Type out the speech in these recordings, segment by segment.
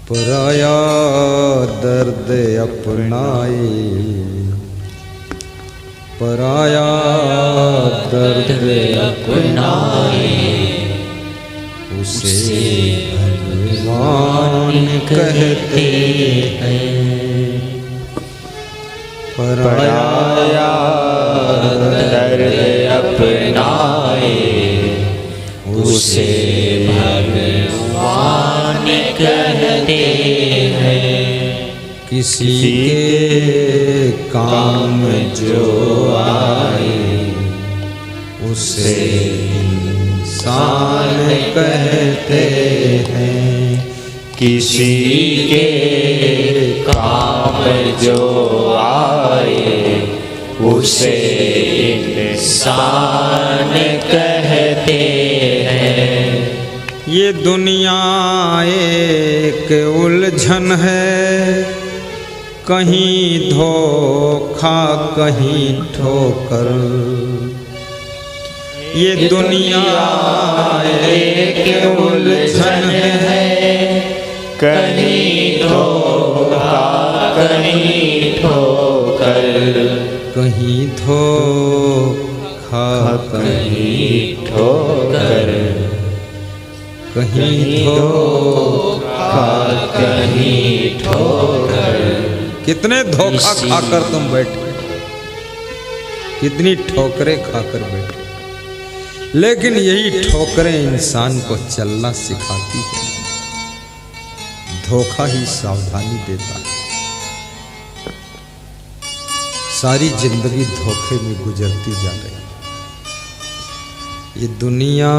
पराया दर्द अपनाए, पराया दर्द अपनाए, उसे भगवान कहते हैं। पराया दर्द अपनाए, उसे भगवान कहते हैं। किसी के काम जो आए, उसे इंसान कहते हैं। किसी के काम जो आए, उसे इंसान कहते हैं। ये दुनिया एक उलझन है, कहीं धोखा कहीं ठोकर। ये दुनिया एक उलझन है, कहीं धोखा कहीं ठोकर। कहीं धोखा कहीं ठोकर, कहीं धोखा कहीं ठोकर। कितने धोखा खाकर तुम बैठे, कितनी ठोकरें खाकर बैठे, लेकिन यही ठोकरें इंसान को चलना सिखाती है। धोखा ही सावधानी देता है। सारी जिंदगी धोखे में गुजरती जा रही। ये दुनिया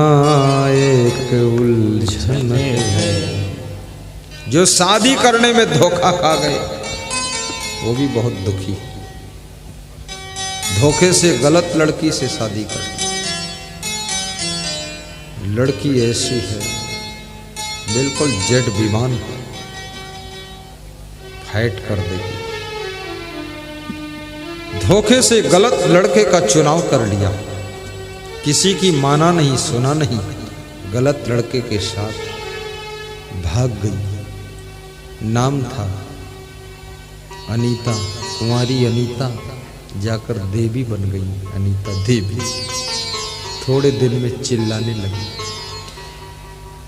एक उलझन है। जो शादी करने में धोखा खा गए वो भी बहुत दुखी। धोखे से गलत लड़की से शादी कर, लड़की ऐसी है बिल्कुल जेट विमान फाइट कर देगी। धोखे से गलत लड़के का चुनाव कर लिया, किसी की माना नहीं सुना नहीं, गलत लड़के के साथ भाग गई। नाम था अनीता, कुंवारी अनीता जाकर देवी बन गई। अनीता देवी थोड़े दिन में चिल्लाने लगी।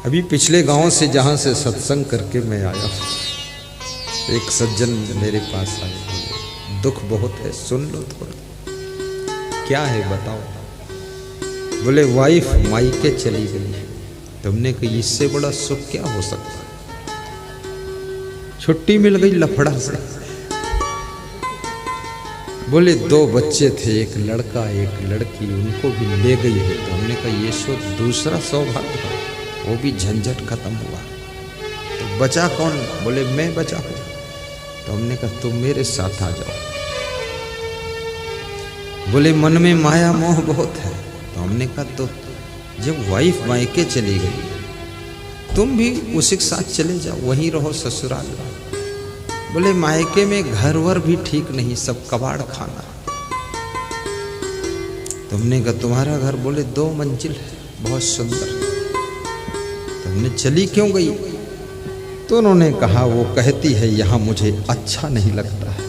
अभी पिछले गांव से जहां से सत्संग करके मैं आया, एक सज्जन मेरे पास आए, दुख बहुत है, सुन लो थोड़ा। क्या है बताओ। बोले वाइफ मायके चली गई। तुमने कहा इससे बड़ा सुख क्या हो सकता है। छुट्टी मिल गई लफड़ा से। बोले 2 बच्चे थे, एक लड़का एक लड़की, उनको भी ले गई है। तो हमने कहा ये सो दूसरा सौभाग्य है, वो भी झंझट खत्म हुआ। तो बचा कौन। बोले मैं बचा हूं। तो हमने कहा तुम मेरे साथ आ जाओ। बोले मन में माया मोह बहुत है। तो हमने कहा तो जब वाइफ मायके चली गई तुम भी उसी के साथ चले जाओ, वहीं रहो ससुराल। बोले मायके में घर वर भी ठीक नहीं, सब कबाड़ खाना। तुमने कहा तुम्हारा घर। बोले 2 मंजिल है, बहुत सुंदर। तुमने चली क्यों गई। तो उन्होंने कहा वो कहती है यहाँ मुझे अच्छा नहीं लगता है,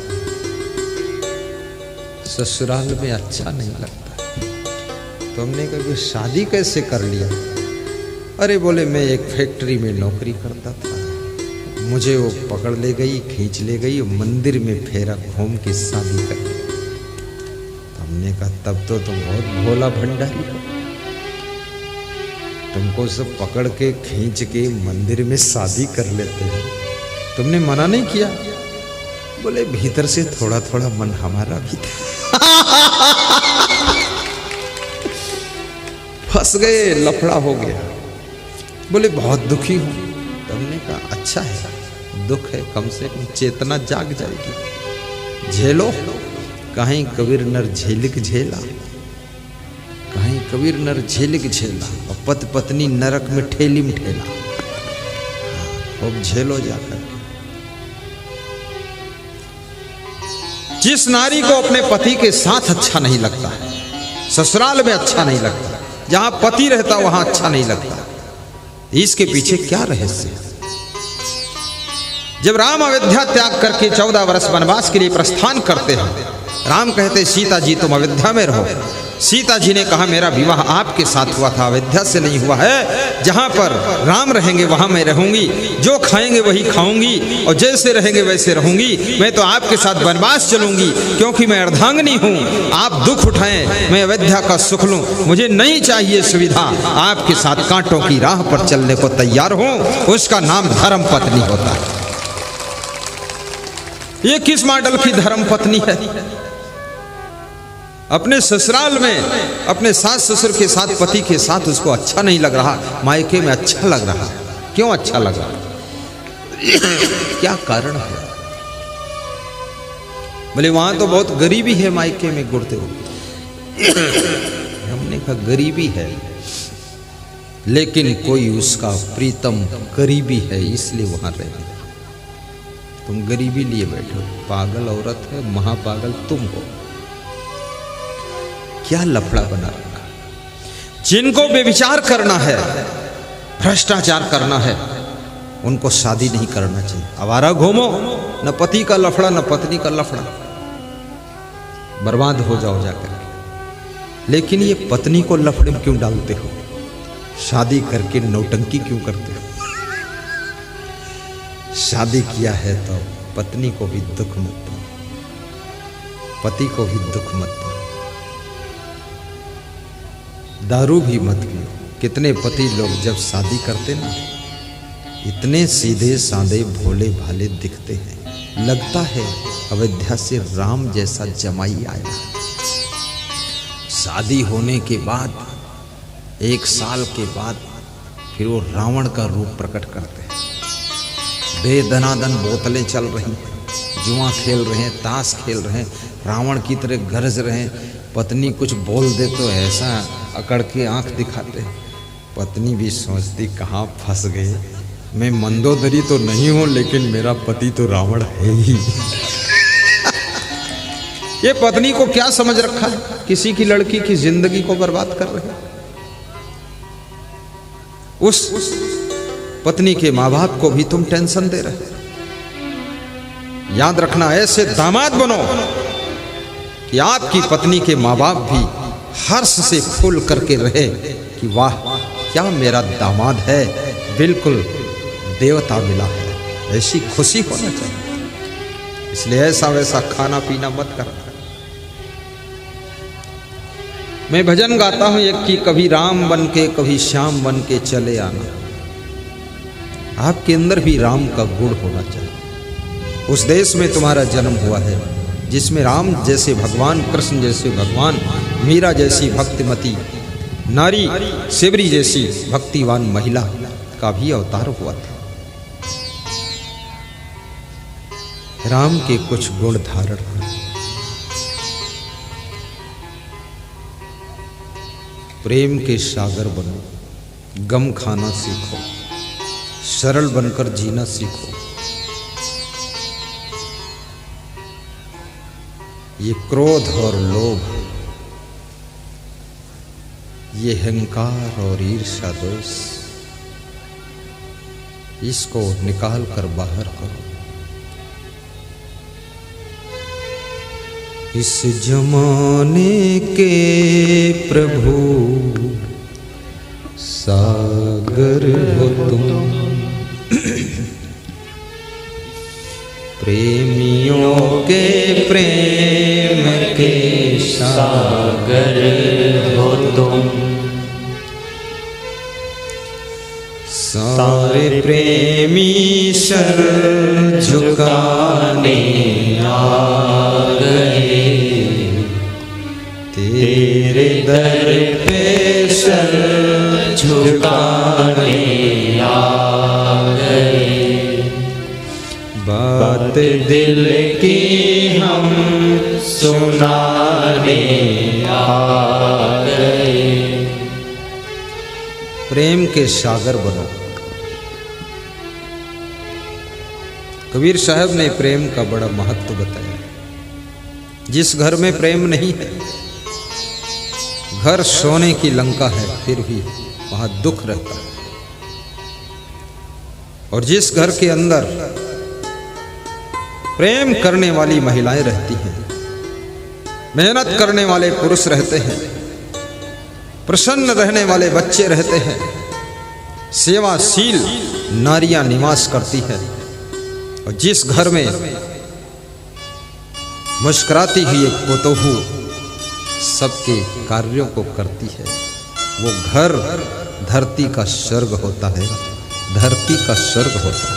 ससुराल में अच्छा नहीं लगता है। तो हमने कहा कि शादी कैसे कर लिया। अरे बोले मैं एक फैक्ट्री में नौकरी करता था, मुझे वो पकड़ ले गई, खींच ले गई, मंदिर में फेरा घूम के शादी कर ली। तो हमने कहा तब तो तुम बहुत भोला भंडारी हो, तुमको सब पकड़ के खींच के मंदिर में शादी कर लेते हैं, तुमने मना नहीं किया। बोले भीतर से थोड़ा थोड़ा मन हमारा भी था। फंस गए, लफड़ा हो गया। बोले बहुत दुखी हूं। तुमने कहा अच्छा है, दुख है, कम से कम चेतना जाग जाएगी, झेलो। कहीं कबीर नर झेलिक झेला, कहीं कबीर नर झेलिक झेला, और पति पत्नी नरक में ठेली में ठेला। अब झेलो जाकर। जिस नारी को अपने पति के साथ अच्छा नहीं लगता है, ससुराल में अच्छा नहीं लगता, जहां पति रहता वहां अच्छा नहीं लगता, इसके पीछे क्या रहस्य है। जब राम अयोध्या त्याग करके 14 वर्ष वनवास के लिए प्रस्थान करते हैं, राम कहते सीता जी तुम अयोध्या में रहो। सीता जी ने कहा मेरा विवाह आपके साथ हुआ था, अयोध्या से नहीं हुआ है। जहाँ पर राम रहेंगे वहाँ मैं रहूंगी, जो खाएंगे वही खाऊंगी और जैसे रहेंगे वैसे रहूंगी। मैं तो आपके साथ वनवास चलूंगी क्योंकि मैं अर्धांगिनी हूँ। आप दुख उठाएं, मैं अयोध्या का सुख लूँ, मुझे नहीं चाहिए सुविधा। आपके साथ कांटों की राह पर चलने को तैयार हूँ। उसका नाम धर्म पत्नी होता है। ये किस मॉडल की धर्म पत्नी है? अपने ससुराल में अपने सास ससुर के साथ, पति के साथ उसको अच्छा नहीं लग रहा, मायके में अच्छा लग रहा। क्यों अच्छा लग रहा? क्या कारण है? बोले वहां तो बहुत गरीबी है मायके में गुड़ते हो। हमने कहा गरीबी है लेकिन कोई उसका प्रीतम करीबी है, इसलिए वहां रहे। तुम गरीबी लिए बैठो, पागल औरत है, महापागल तुम हो। क्या लफड़ा बना रखा। जिनको बेविचार करना है, भ्रष्टाचार करना है, उनको शादी नहीं करना चाहिए। आवारा घूमो, न पति का लफड़ा न पत्नी का लफड़ा, बर्बाद हो जाओ जाकर। लेकिन ये पत्नी को लफड़े में क्यों डालते हो? शादी करके नौटंकी क्यों करते हो? शादी किया है तो पत्नी को भी दुख मत दो, पति को भी दुख मत दो, दारू भी मत पियो। कितने पति लोग जब शादी करते ना, इतने सीधे साधे भोले भाले दिखते हैं, लगता है अयोध्या से राम जैसा जमाई आया। शादी होने के बाद 1 साल के बाद फिर वो रावण का रूप प्रकट करते हैं। बेदनादन बोतलें चल रही हैं, जुआ खेल रहे हैं, ताश खेल रहे हैं, रावण की तरह गरज रहे हैं। पत्नी कुछ बोल दे तो ऐसा अकड़ के आंख दिखाते हैं। पत्नी भी सोचती कहाँ फंस गए, मैं मंदोदरी तो नहीं हूं लेकिन मेरा पति तो रावण है ही। ये पत्नी को क्या समझ रखा है? किसी की लड़की की जिंदगी को बर्बाद कर रहे हैं। उस पत्नी के माँ बाप को भी तुम टेंशन दे रहे। याद रखना, ऐसे दामाद बनो कि आपकी पत्नी के माँ बाप भी हर्ष से फूल करके रहे कि वाह क्या मेरा दामाद है, बिल्कुल देवता मिला है। ऐसी खुशी होना चाहिए। इसलिए ऐसा वैसा खाना पीना मत करना। मैं भजन गाता हूं एक कि कभी राम बन के कभी श्याम बन के चले आना। आपके अंदर भी राम का गुण होना चाहिए। उस देश में तुम्हारा जन्म हुआ है जिसमें राम जैसे भगवान, कृष्ण जैसे भगवान, मीरा जैसी भक्तिमती नारी, सेवरी जैसी भक्तिवान महिला का भी अवतार हुआ था। राम के कुछ गुण धारण करो। प्रेम के सागर बनो, गम खाना सीखो, सरल बनकर जीना सीखो। ये क्रोध और लोभ, ये अहंकार और ईर्ष्या दोष, इसको निकाल कर बाहर करो। इस जमाने के प्रभु सागर हो तुम, प्रेमियों के प्रेम के सागर हो तुम। सारे प्रेमी सर झुकाने आ गए, तेरे दर पे सर झुकाने आ गए। बात दिल की हम सुनाने आ गए। प्रेम के सागर बनो। कबीर साहब ने प्रेम का बड़ा महत्व बताया। जिस घर में प्रेम नहीं है, घर सोने की लंका है, फिर भी वहां दुख रहता है। और जिस घर के अंदर प्रेम करने वाली महिलाएं रहती हैं, मेहनत करने वाले पुरुष रहते हैं, प्रसन्न रहने वाले बच्चे रहते हैं, सेवाशील नारियां निवास करती है। और जिस घर में मुस्कुराती हुई एक पोतोहू सबके कार्यों को करती है, वो घर धरती का स्वर्ग होता है, धरती का स्वर्ग होता है।